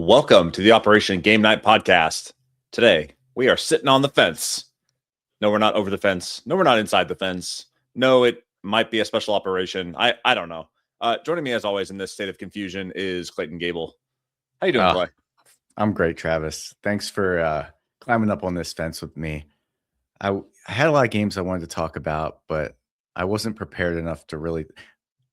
Welcome to the Operation Game Night podcast. Today, we are sitting on the fence. No, we're not over the fence. No, we're not inside the fence. No, it might be a special operation. I don't know. Joining me, as always, in this state of confusion is Clayton Gable. How you doing, Clay? I'm great, Travis. Thanks for climbing up on this fence with me. I had a lot of games I wanted to talk about, but I wasn't prepared enough to really.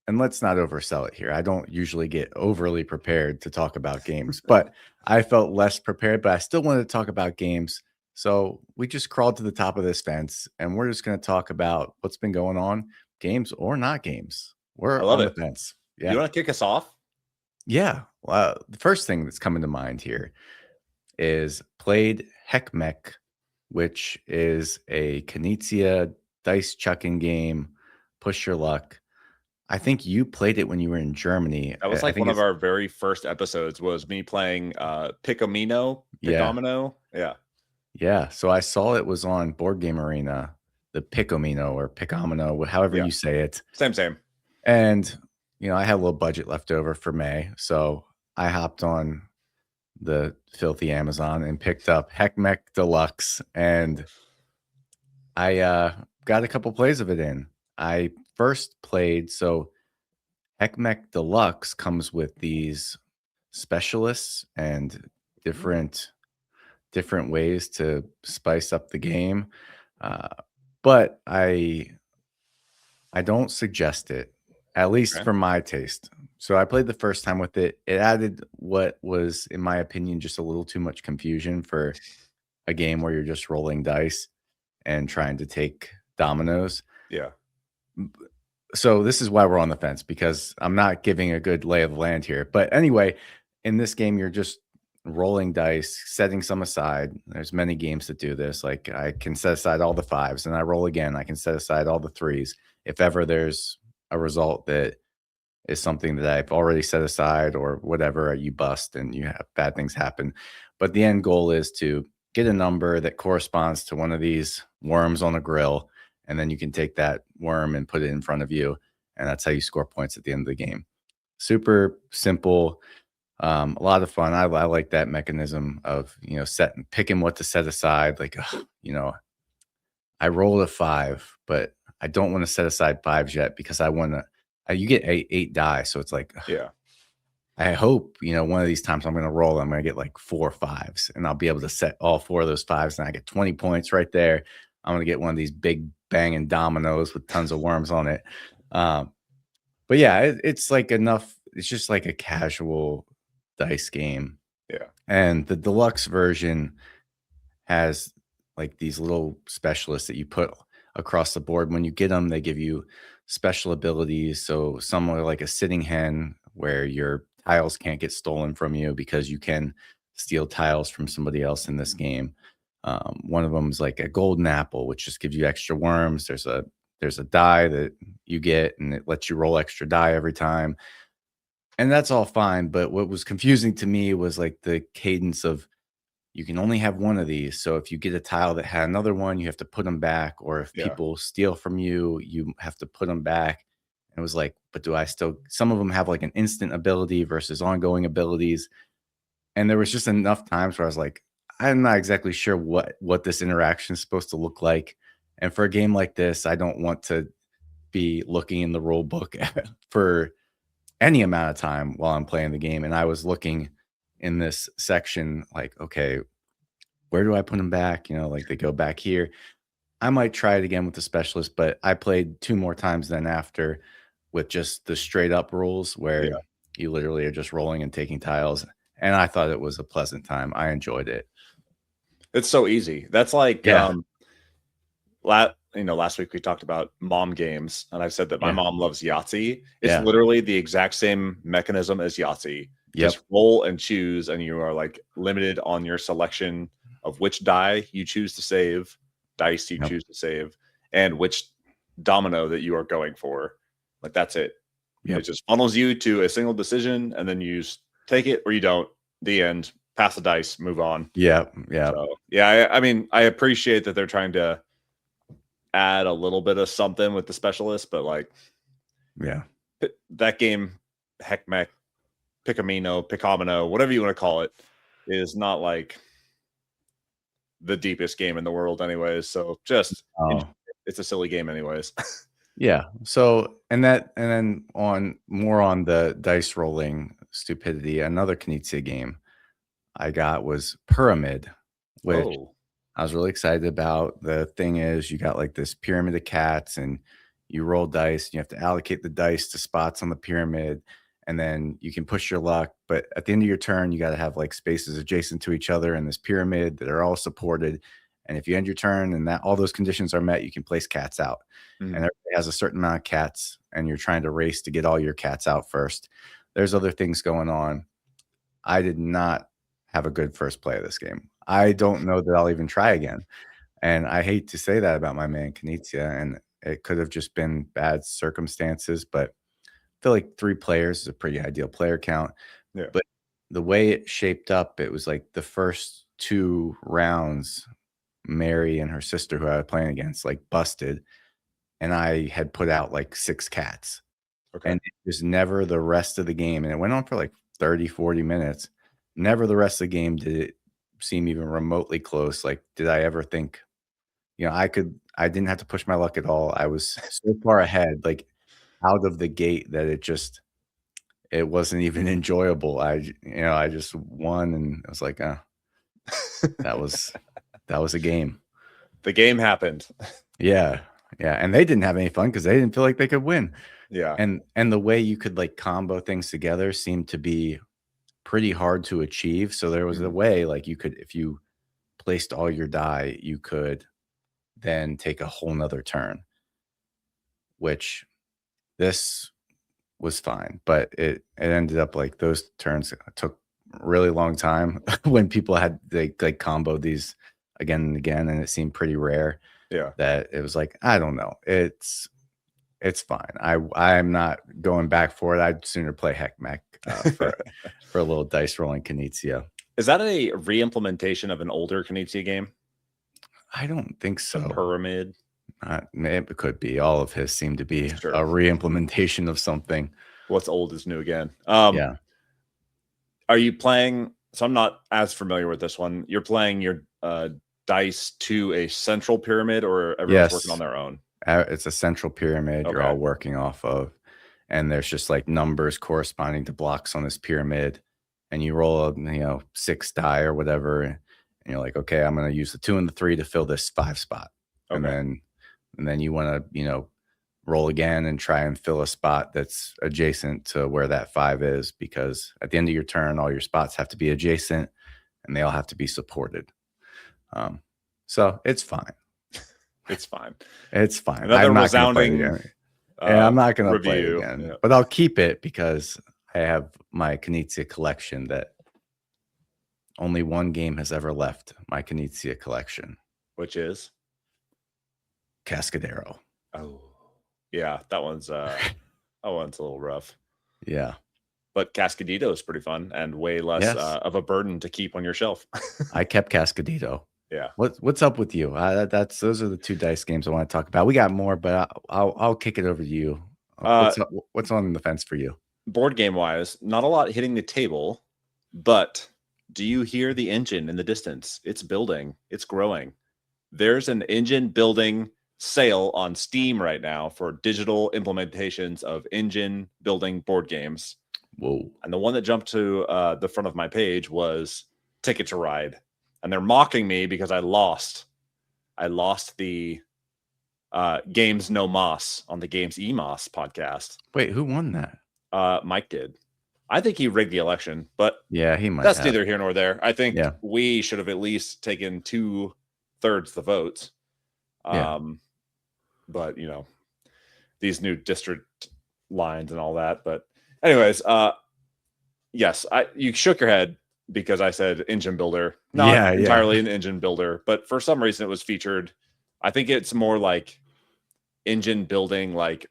And let's not oversell it here. I don't usually get overly prepared to talk about games, but I felt less prepared, but I still wanted to talk about games. So we just crawled to the top of this fence and we're just going to talk about what's been going on, games or not games. We're I love on it. the fence. Yeah. You want to kick us off? Yeah. Well, the first thing that's coming to mind here is played Meck, which is a Knizia dice chucking game. Push your luck. I think you played it when you were in Germany. That was like one of our very first episodes was me playing Pickomino. Yeah. So I saw it was on Board Game Arena, the Pickomino or Pickomino, however you say it. Same. And, I had a little budget left over for May. So I hopped on the filthy Amazon and picked up Meck Deluxe. And I got a couple plays of it in. I first played, so Meck Deluxe comes with these specialists and different ways to spice up the game. But I don't suggest it, at least for my taste. So I played the first time with it. It added what was, in my opinion, just a little too much confusion for a game where you're just rolling dice and trying to take dominoes. Yeah. So this is why we're on the fence, because I'm not giving a good lay of the land here. But anyway, in this game, you're just rolling dice, setting some aside. There's many games that do this. Like I can set aside all the fives and I roll again. I can set aside all the threes. If ever there's a result that is something that I've already set aside or whatever, you bust and you have bad things happen. But the end goal is to get a number that corresponds to one of these worms on a grill. And then you can take that worm and put it in front of you. And that's how you score points at the end of the game. Super simple. A lot of fun. I like that mechanism of, picking what to set aside. Like, I rolled a 5, but I don't want to set aside 5s yet because I want to, you get eight die. So it's like, I hope, one of these times I'm going to roll, I'm going to get like 4 5s and I'll be able to set all 4 of those 5s and I get 20 points right there. I'm going to get one of these big banging dominoes with tons of worms on it. But yeah, it's like enough. It's just like a casual dice game. Yeah. And the deluxe version has like these little specialists that you put across the board. When you get them, they give you special abilities. So some are like a sitting hen where your tiles can't get stolen from you because you can steal tiles from somebody else in this game. One of them is like a golden apple, which just gives you extra worms. There's a die that you get and it lets you roll extra die every time. And that's all fine. But what was confusing to me was like the cadence of you can only have one of these. So if you get a tile that had another one, you have to put them back. Or if people steal from you, you have to put them back. And it was like, but do I still, some of them have like an instant ability versus ongoing abilities. And there was just enough times where I was like, I'm not exactly sure what this interaction is supposed to look like. And for a game like this, I don't want to be looking in the rule book for any amount of time while I'm playing the game. And I was looking in this section like, okay, where do I put them back? Like they go back here. I might try it again with the specialist, but I played 2 more times then after with just the straight up rules where you literally are just rolling and taking tiles. And I thought it was a pleasant time. I enjoyed it. It's so easy. That's like, last week we talked about mom games, and I said that my mom loves Yahtzee. It's literally the exact same mechanism as Yahtzee. Just roll and choose, and you are like limited on your selection of which die you choose to save, dice you choose to save, and which domino that you are going for. Like that's it. It just funnels you to a single decision, and then you take it or you don't. The end. Pass the dice. Move on. Yeah. So, I mean, I appreciate that they're trying to add a little bit of something with the specialist, but like, that game, Meck, Pickomino, whatever you want to call it, is not like the deepest game in the world anyways. So just it's a silly game anyways. Yeah. So and then on the dice rolling stupidity, another Knizia game I got was Pyramid, which I was really excited about. The thing is, you got like this pyramid of cats, and you roll dice, and you have to allocate the dice to spots on the pyramid, and then you can push your luck. But at the end of your turn, you got to have like spaces adjacent to each other in this pyramid that are all supported. And if you end your turn and that all those conditions are met, you can place cats out. And everybody has a certain amount of cats, and you're trying to race to get all your cats out first. There's other things going on. I did not have a good first play of this game. I don't know that I'll even try again. And I hate to say that about my man Knizia, and it could have just been bad circumstances, but I feel like 3 players is a pretty ideal player count. Yeah. But the way it shaped up, it was like the first 2 rounds, Mary and her sister, who I was playing against, like busted, and I had put out like 6 cats. Okay. And it was never the rest of the game. And it went on for like 30, 40 minutes. Never the rest of the game did it seem even remotely close. Like, did I ever think, I didn't have to push my luck at all. I was so far ahead, like out of the gate, that it wasn't even enjoyable. I just won, and I was like, that was a game. The game happened. Yeah. Yeah. And they didn't have any fun because they didn't feel like they could win. Yeah. And the way you could like combo things together seemed to be pretty hard to achieve. So there was a way, like, you could, if you placed all your die, you could then take a whole nother turn, which this was fine, but it ended up like those turns took a really long time when people had they like combo these again and again, and it seemed pretty rare. Yeah. That it was like, I don't know, it's fine. I'm not going back for it. I'd sooner play Meck for a little dice rolling Knizia. Is that a re-implementation of an older Knizia game? I don't think so. The Pyramid? It could be. All of his seem to be a re-implementation of something. What's old is new again. Yeah. Are you playing? So I'm not as familiar with this one. You're playing your dice to a central pyramid, or everyone's working on their own? It's a central pyramid you're all working off of, and there's just like numbers corresponding to blocks on this pyramid, and you roll 6 die or whatever, and you're like, okay, I'm going to use the 2 and the 3 to fill this 5 spot. And then you want to roll again and try and fill a spot that's adjacent to where that 5 is, because at the end of your turn, all your spots have to be adjacent and they all have to be supported. So it's fine. It's fine. It's fine. Another resounding I'm not going to play it again, but I'll keep it because I have my Knizia collection that only one game has ever left my Knizia collection. Which is? Cascadero. Oh, yeah. That one's a little rough. Yeah. But Cascadito is pretty fun and way less of a burden to keep on your shelf. I kept Cascadito. Yeah. What's up with you? Those are the 2 dice games I want to talk about. We got more, but I'll kick it over to you. What's on the fence for you? Board game wise, not a lot hitting the table, but do you hear the engine in the distance? It's building. It's growing. There's an engine building sale on Steam right now for digital implementations of engine building board games. Whoa. And the one that jumped to the front of my page was Ticket to Ride. And they're mocking me because I lost. I lost the Games No Moss on the Games EMOS podcast. Wait, who won that? Mike did. I think he rigged the election, but yeah, he might. That's neither here nor there. I think we should have at least taken 2/3 the votes. But these new district lines and all that. But anyways, yes, you shook your head because I said engine builder, not entirely an engine builder, but for some reason it was featured. I think it's more like engine building, like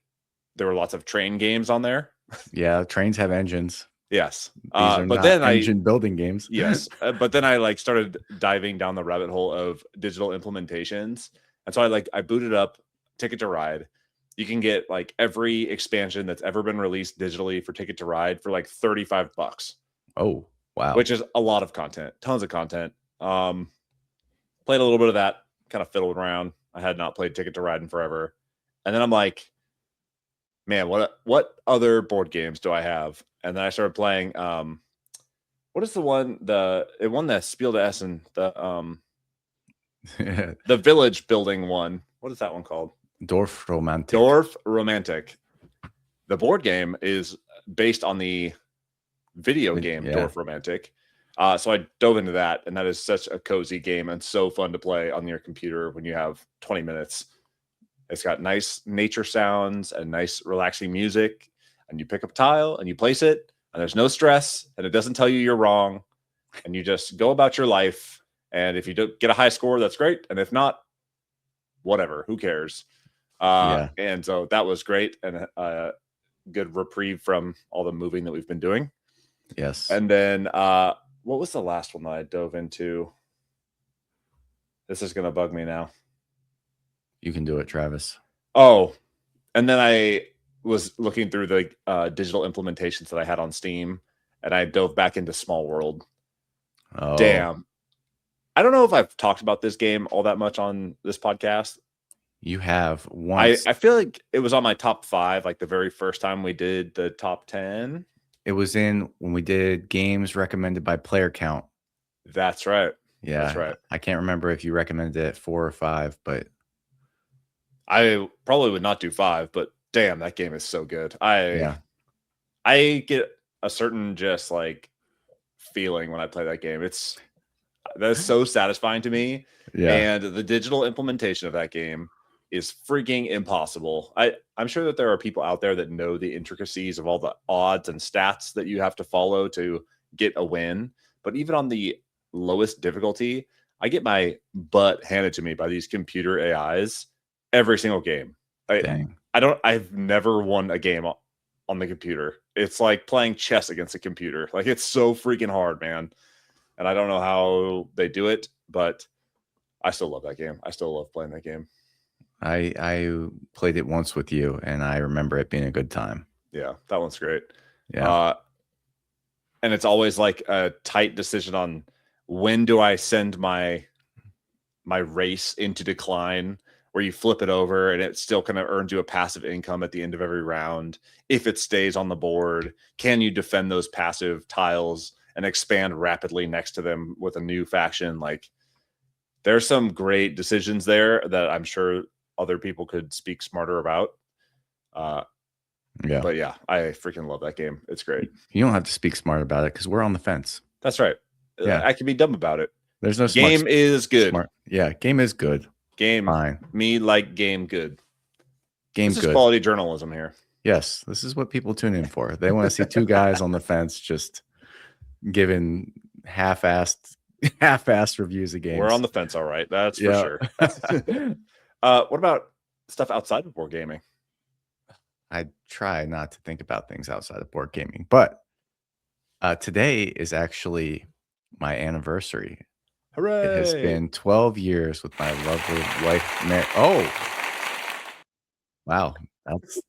there were lots of train games on there. Yeah, trains have engines. Yes. But then engine building games. Yes. But then I started diving down the rabbit hole of digital implementations. And so I booted up Ticket to Ride, you can get like every expansion that's ever been released digitally for Ticket to Ride for like $35. Oh, wow. Which is a lot of content, tons of content. Played a little bit of that, kind of fiddled around. I had not played Ticket to Ride in forever. And then I'm like, man, what other board games do I have? And then I started playing what is the one it won the Spiel des Essen, the village building one. What is that one called? Dorf Romantik. Dorf Romantik. The board game is based on the video game Dorf Romantik. So I dove into that, and that is such a cozy game and so fun to play on your computer when you have 20 minutes. It's got nice nature sounds and nice relaxing music, and you pick up a tile and you place it, and there's no stress, and it doesn't tell you you're wrong, and you just go about your life. And if you don't get a high score, that's great, and if not, whatever, who cares? And so that was great, and a good reprieve from all the moving that we've been doing. Yes. And then what was the last one that I dove into? This is going to bug me now. You can do it, Travis. Oh, and then I was looking through the digital implementations that I had on Steam, and I dove back into Small World. Oh. Damn. I don't know if I've talked about this game all that much on this podcast. You have once. I feel like it was on my top 5, like the very first time we did the top 10. It was in when we did games recommended by player count. That's right. Yeah. That's right. I can't remember if you recommended it 4 or 5, but I probably would not do 5, but damn, that game is so good. I get a certain just like feeling when I play that game. That's so satisfying to me. Yeah. And the digital implementation of that game is freaking impossible. I'm sure that there are people out there that know the intricacies of all the odds and stats that you have to follow to get a win. But even on the lowest difficulty, I get my butt handed to me by these computer AIs every single game. I've never won a game on the computer. It's like playing chess against a computer. Like, it's so freaking hard, man. And I don't know how they do it, but I still love that game. I still love playing that game. I played it once with you, and I remember it being a good time. Yeah, that one's great. Yeah. And it's always like a tight decision on when do I send my race into decline, where you flip it over and it still kind of earns you a passive income at the end of every round. If it stays on the board, can you defend those passive tiles and expand rapidly next to them with a new faction? Like, there's some great decisions there that I'm sure other people could speak smarter about. But yeah, I freaking love that game. It's great. You don't have to speak smart about it because we're on the fence. That's right. Yeah, I can be dumb about it. There's no game is good. Smart. Yeah, game is good. Game fine. Me like game good. Game this good. Is quality journalism here. Yes, this is what people tune in for. They want to see two guys on the fence just giving half-assed reviews of games. We're on the fence, all right. That's for sure. What about stuff outside of board gaming? I try not to think about things outside of board gaming, but today is actually my anniversary. Hooray! It has been 12 years with my lovely wife, Mary. Oh, wow. That's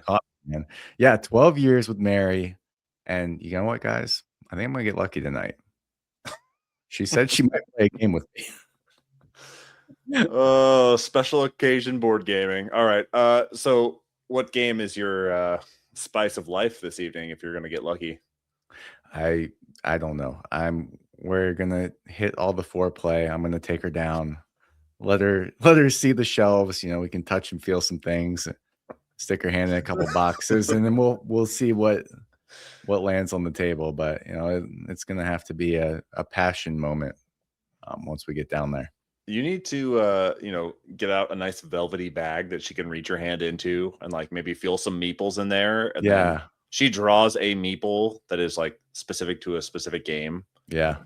hot, man. Yeah, 12 years with Mary. And you know what, guys? I think I'm going to get lucky tonight. She said she might play a game with me. Oh, special occasion board gaming. All right. So what game is your spice of life this evening if you're going to get lucky? I don't know. We're going to hit all the foreplay. I'm going to take her down. Let her see the shelves. You know, we can touch and feel some things. Stick her hand in a couple boxes, and then we'll see what lands on the table. But you know, it's going to have to be a passion moment once we get down there. You need to get out a nice velvety bag that she can reach her hand into and like maybe feel some meeples in there. And then she draws a meeple that is like specific to a specific game. Yeah,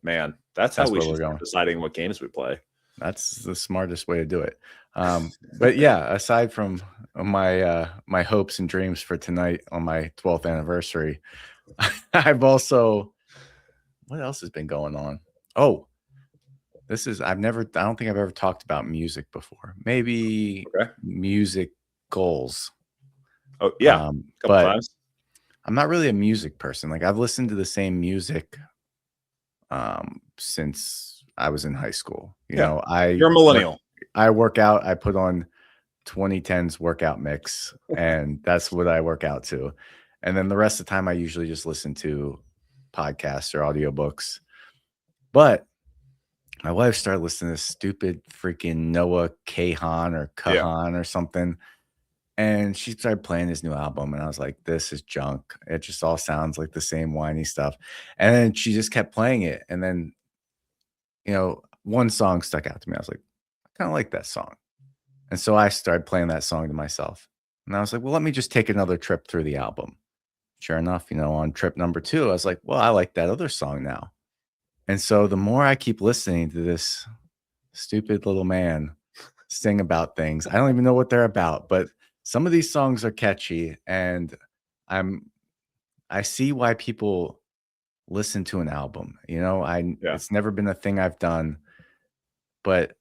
man, that's how we should start deciding what games we play. That's the smartest way to do it. But yeah, aside from my hopes and dreams for tonight on my 12th anniversary, I've also, what else has been going on? Oh, I don't think I've ever talked about music before. Maybe music goals. Oh yeah, a couple but times. I'm not really a music person. Like I've listened to the same music since I was in high school. You know, you're a millennial. I work out. I put on 2010s workout mix, and that's what I work out to. And then the rest of the time, I usually just listen to podcasts or audiobooks. But my wife started listening to this stupid freaking Noah Kahan or Kahan or something. And she started playing his new album, and I was like, this is junk. It just all sounds like the same whiny stuff. And then she just kept playing it. And then, you know, one song stuck out to me. I was like, I kind of like that song. And so I started playing that song to myself. And I was like, well, let me just take another trip through the album. Sure enough, you know, on trip number 2, I was like, well, I like that other song now. And so the more I keep listening to this stupid little man sing about things, I don't even know what they're about, but some of these songs are catchy, and I see why people listen to an album. You know, it's never been a thing I've done, but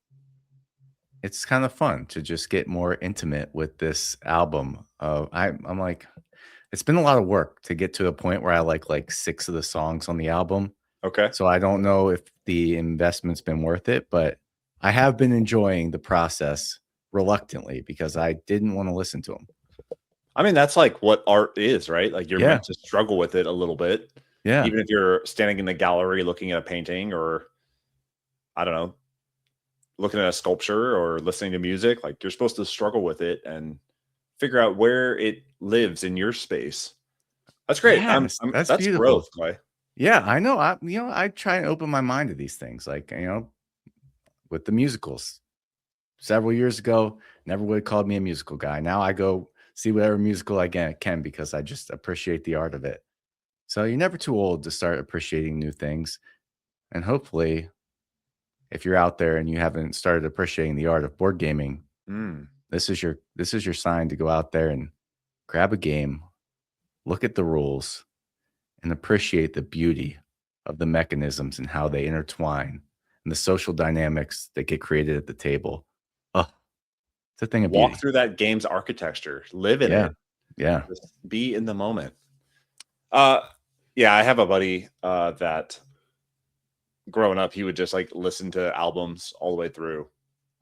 it's kind of fun to just get more intimate with this album. I'm like, it's been a lot of work to get to a point where I like 6 of the songs on the album. Okay. So I don't know if the investment's been worth it, but I have been enjoying the process reluctantly because I didn't want to listen to them. I mean, that's like what art is, right? Like you're meant to struggle with it a little bit. Yeah. Even if you're standing in the gallery looking at a painting, or I don't know, looking at a sculpture or listening to music, like you're supposed to struggle with it and figure out where it lives in your space. That's great. Yes, that's beautiful. Growth, Clay. Yeah, I know. I try and open my mind to these things. Like, you know, with the musicals. Several years ago, never would have called me a musical guy. Now I go see whatever musical I can because I just appreciate the art of it. So you're never too old to start appreciating new things. And hopefully, if you're out there and you haven't started appreciating the art of board gaming, this is your sign to go out there and grab a game, look at the rules, and appreciate the beauty of the mechanisms and how they intertwine and the social dynamics that get created at the table. Oh, it's a thing of beauty. Walk through that game's architecture, live in it. Yeah. Just be in the moment. Yeah, I have a buddy that growing up, he would just like listen to albums all the way through.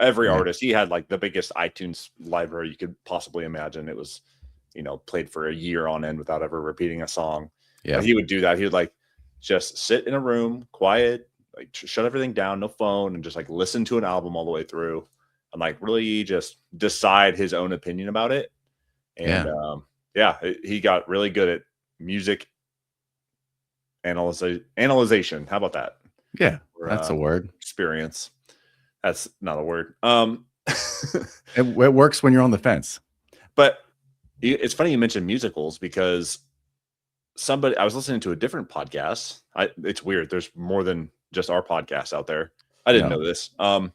Every artist, he had like the biggest iTunes library you could possibly imagine. It was, you know, played for a year on end without ever repeating a song. Yeah, but he would do that. He would like just sit in a room, quiet, like shut everything down, no phone, and just like listen to an album all the way through, and like really just decide his own opinion about it. And he got really good at music analyzation. How about that? Yeah, that's a word. Experience. That's not a word. It works when you're on the fence. But it's funny you mentioned musicals because I was listening to a different podcast. It's weird. There's more than just our podcast out there. I didn't know this. And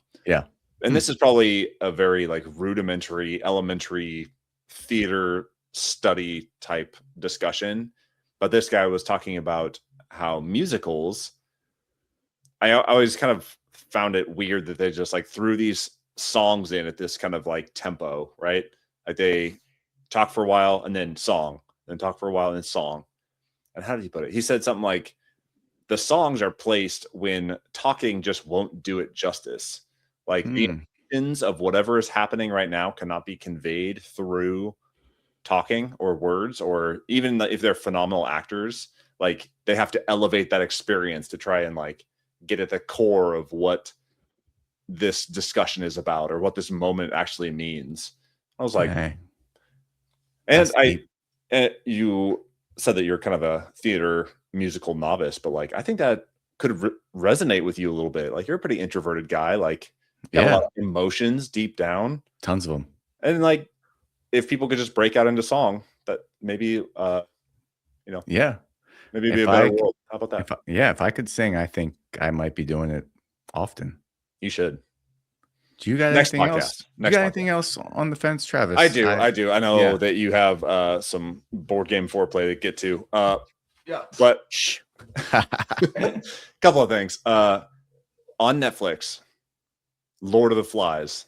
this is probably a very like rudimentary, elementary theater study type discussion. But this guy was talking about how musicals, I always kind of found it weird that they just like threw these songs in at this kind of like tempo, right? Like they talk for a while and then song, then talk for a while and then song. And how did he put it? He said something like the songs are placed when talking just won't do it justice. Like the emotions of whatever is happening right now cannot be conveyed through talking or words, or even if they're phenomenal actors, like they have to elevate that experience to try and like get at the core of what this discussion is about or what this moment actually means. I was like, and you said that you're kind of a theater musical novice, but like I think that could resonate with you a little bit. Like you're a pretty introverted guy, like got a lot of emotions deep down, tons of them. And like if people could just break out into song, that maybe maybe it'd be a better world. How about that? If I could sing, I think I might be doing it often. You should. Do you got anything else? You got anything else on the fence, Travis? I do. I know that you have some board game foreplay to get to. But couple of things. On Netflix, Lord of the Flies.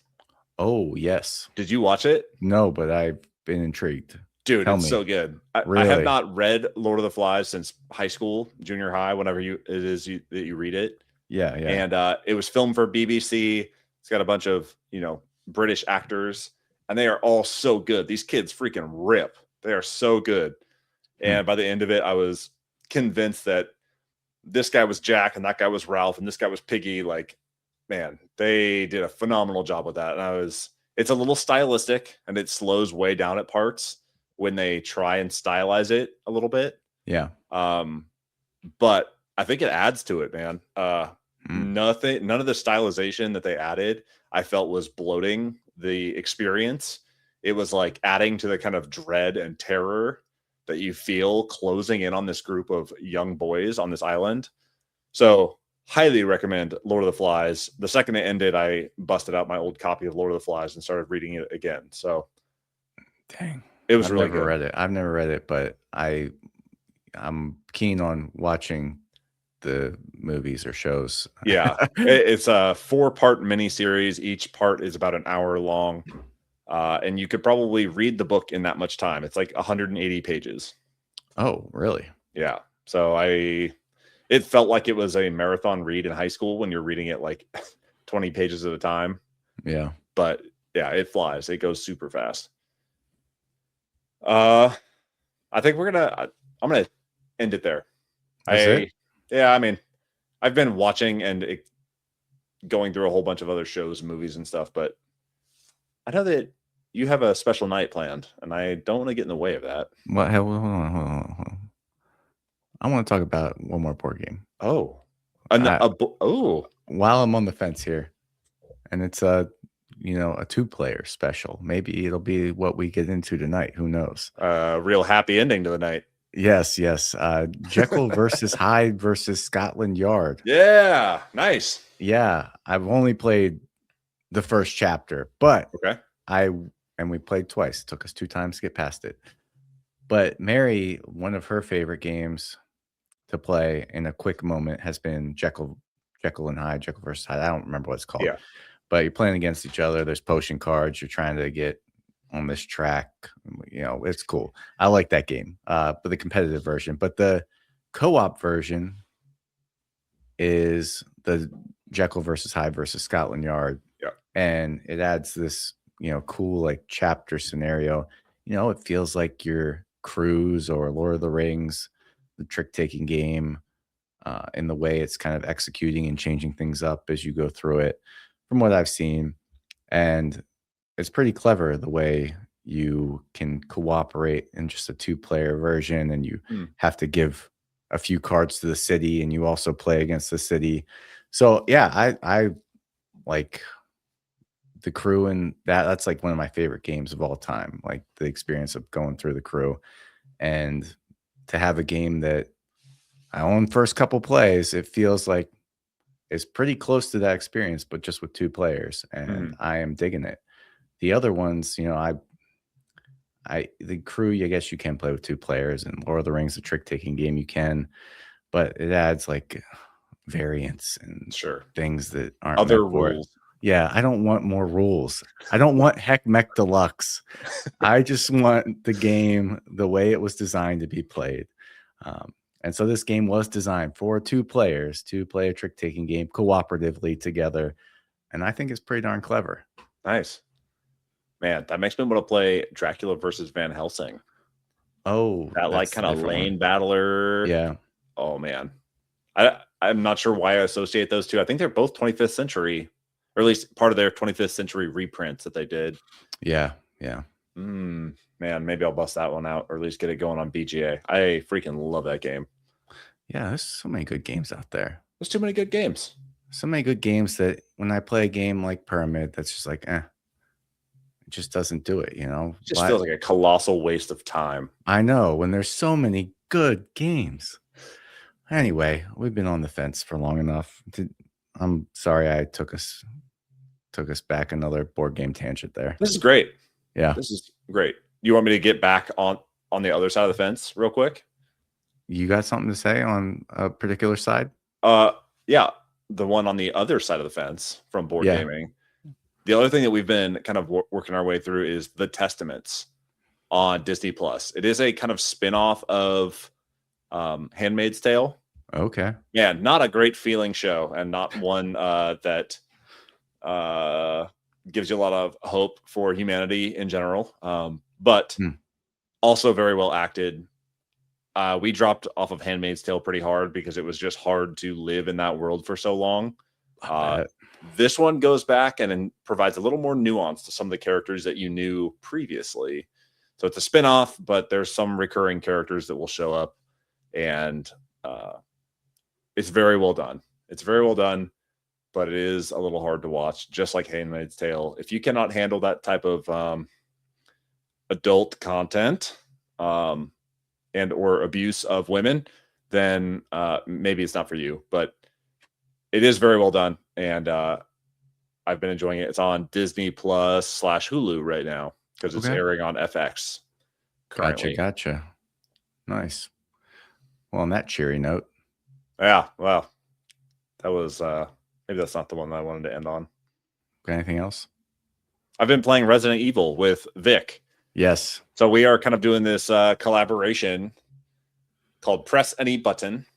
Oh, yes. Did you watch it? No, but I've been intrigued. Dude, Tell it's me. so good. I have Really? not read Lord of the Flies since high school, junior high, whenever that you read it. Yeah, yeah. And it was filmed for BBC. It's got a bunch of, British actors, and they are all so good. These kids freaking rip. They are so good. And by the end of it, I was convinced that this guy was Jack and that guy was Ralph and this guy was Piggy. Like, man, they did a phenomenal job with that. And it's a little stylistic and it slows way down at parts when they try and stylize it a little bit. Yeah. But I think it adds to it, man. None of the stylization that they added, I felt was bloating the experience. It was like adding to the kind of dread and terror that you feel closing in on this group of young boys on this island. So highly recommend Lord of the Flies. The second it ended, I busted out my old copy of Lord of the Flies and started reading it again. So dang, it was really good. I've never read it, but I'm keen on watching the movies or shows. Yeah, it's a 4-part miniseries. Each part is about an hour long. And you could probably read the book in that much time. It's like 180 pages. Oh, really? Yeah. So it felt like it was a marathon read in high school when you're reading it like 20 pages at a time. Yeah. But yeah, it flies. It goes super fast. I think I'm going to end it there. That's it? Yeah, I mean, I've been watching and going through a whole bunch of other shows, movies and stuff, but I know that you have a special night planned, and I don't want to get in the way of that. Well, hold on. I want to talk about one more board game. Oh. While I'm on the fence here, and it's a 2-player special. Maybe it'll be what we get into tonight. Who knows? Real happy ending to the night. Yes. Jekyll versus Hyde versus Scotland Yard. Yeah, nice. Yeah, I've only played the first chapter, but okay. We played twice. It took us 2 times to get past it. But Mary, one of her favorite games to play in a quick moment has been Jekyll and Hyde, Jekyll versus Hyde. I don't remember what it's called. Yeah. But you're playing against each other. There's potion cards. You're trying to get on this track. It's cool. I like that game. But the competitive version. But the co-op version is the Jekyll versus Hyde versus Scotland Yard. Yeah. And it adds this, cool like chapter scenario. It feels like your Cruise or Lord of the Rings, the trick-taking game, in the way it's kind of executing and changing things up as you go through it, from what I've seen. And it's pretty clever the way you can cooperate in just a 2-player version, and you have to give a few cards to the city, and you also play against the city. So yeah, I like the Crew, and that's like one of my favorite games of all time. Like the experience of going through the Crew, and to have a game that I own first couple plays, it feels like it's pretty close to that experience, but just with 2 players, and I am digging it. The other ones, the Crew, I guess you can play with 2 players, and Lord of the Rings, the trick-taking game, you can, but it adds like variants and things that aren't other rules. Yeah, I don't want more rules. I don't want Meck Deluxe. I just want the game the way it was designed to be played. And so this game was designed for 2 players to play a trick-taking game cooperatively together. And I think it's pretty darn clever. Nice. Man, that makes me want to play Dracula versus Van Helsing. Oh, that like kind of lane battler. Yeah. Oh, man. I'm not sure why I associate those two. I think they're both 25th century, or at least part of their 25th century reprints that they did. Yeah. Man, maybe I'll bust that one out, or at least get it going on BGA. I freaking love that game. Yeah, there's so many good games out there. There's too many good games. So many good games that when I play a game like Pyramid, that's just like, it just doesn't do it, It just feels like a colossal waste of time. I know, when there's so many good games. Anyway, we've been on the fence for long enough. I'm sorry I took us back another board game tangent there. This is great. Yeah. This is great. You want me to get back on the other side of the fence real quick? You got something to say on a particular side? Yeah. The one on the other side of the fence from board gaming. The other thing that we've been kind of working our way through is The Testaments on Disney Plus. It is a kind of spin-off of Handmaid's Tale. Okay. Yeah, not a great feeling show, and not one that gives you a lot of hope for humanity in general. But also very well acted. We dropped off of Handmaid's Tale pretty hard because it was just hard to live in that world for so long. This one goes back and provides a little more nuance to some of the characters that you knew previously. So it's a spin-off, but there's some recurring characters that will show up, and it's very well done. It's very well done, but it is a little hard to watch, just like Handmaid's Tale. If you cannot handle that type of adult content and or abuse of women, then maybe it's not for you. But it is very well done, and I've been enjoying it. It's on Disney Plus / Hulu right now because it's airing on FX currently. Gotcha. Nice. Well, on that cheery note. Yeah, well, that was maybe that's not the one that I wanted to end on. Got anything else? I've been playing Resident Evil with Vic. Yes. So we are kind of doing this collaboration called Press Any Button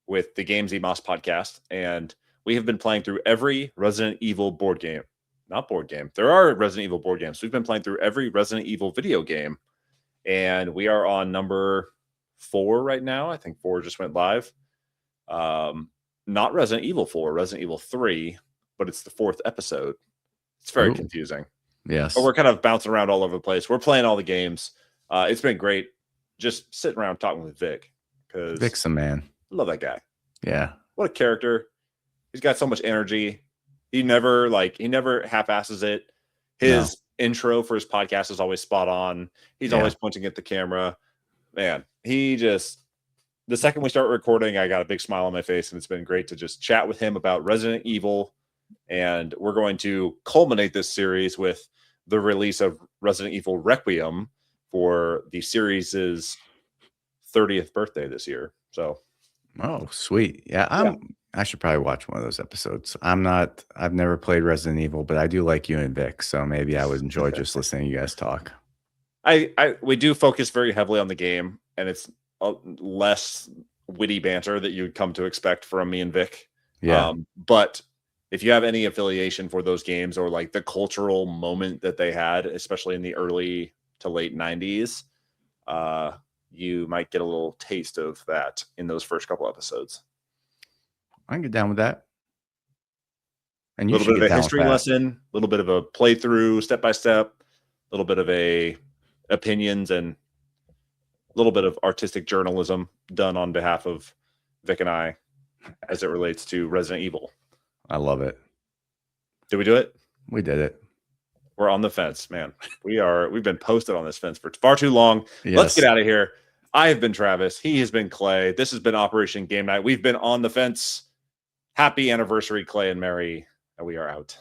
with the Games Moss podcast, and we have been playing through every Resident Evil board game. Not board game. There are Resident Evil board games. We've been playing through every Resident Evil video game, and we are on number 4 right now. I think 4 just went live. Not Resident Evil 4, Resident Evil 3, but it's the 4th episode. It's very confusing. Yes. But we're kind of bouncing around all over the place. We're playing all the games. It's been great just sitting around talking with Vic, because Vic's a man. I love that guy. Yeah. What a character. He's got so much energy. He never half-asses it. His intro for his podcast is always spot on. He's always pointing at the camera. Man, the second we start recording, I got a big smile on my face, and it's been great to just chat with him about Resident Evil. And we're going to culminate this series with the release of Resident Evil Requiem for the series' 30th birthday this year. So, oh, sweet. Yeah, I should probably watch one of those episodes. I've never played Resident Evil, but I do like you and Vic, so maybe I would enjoy just listening to you guys talk. We do focus very heavily on the game, and it's less witty banter that you'd come to expect from me and Vic. Yeah. But if you have any affiliation for those games, or like the cultural moment that they had, especially in the early to late 90s, you might get a little taste of that in those first couple episodes. I can get down with that. And a little bit of a history lesson, a little bit of a playthrough, step by step, a little bit of a opinions, and a little bit of artistic journalism done on behalf of Vic and I as it relates to Resident Evil. I love it. Did we do it? We did it. We're on the fence, man. We've been posted on this fence for far too long. Yes. Let's get out of here. I have been Travis. He has been Clay. This has been Operation Game Night. We've been on the fence. Happy anniversary, Clay and Mary. And we are out.